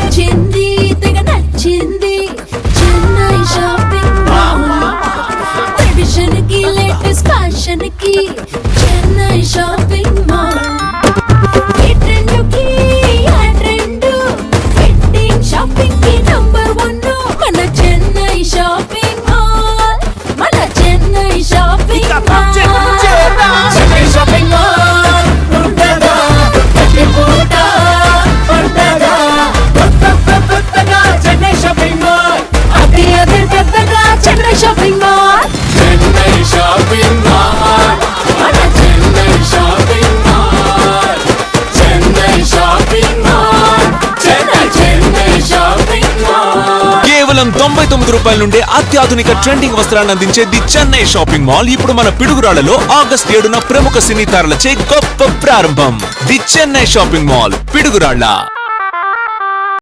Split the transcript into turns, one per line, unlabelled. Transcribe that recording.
వచ్చింది తెగ నచ్చింది చెన్నై షాపింగ్ మాల్ ట్రెడిషన్ కి లేటెస్ట్ ఫ్యాషన్ కి చెన్నై షాపింగ్ మాల్ ఈ ట్రెండ్ కి ఆ ట్రెండ్ వెడ్డింగ్ షాపింగ్ కి నంబర్ 1 మన చెన్నై షాపింగ్ మాల్ మన Chennai shopping mall Chennai shopping mall ఉండగా ప్రతి పూట పండగా కొత్తగా చెన్నై షాపింగ్ మాల్ అది పెద్దగా Chennai shopping mall Chennai shopping mall మన Chennai shopping mall Chennai shopping mall Chennai shopping mall
కేవలం 99 రూపాయల నుండి అత్యాధునిక ట్రెండింగ్ వస్త్రాలను అందించే ది చెన్నై షాపింగ్ మాల్ ఇప్పుడు మన పిడుగురాళ్లలో ఆగస్టు 7న ప్రముఖ సినీ తారలచే గొప్ప ప్రారంభం. The Chennai shopping mall Piduguralla.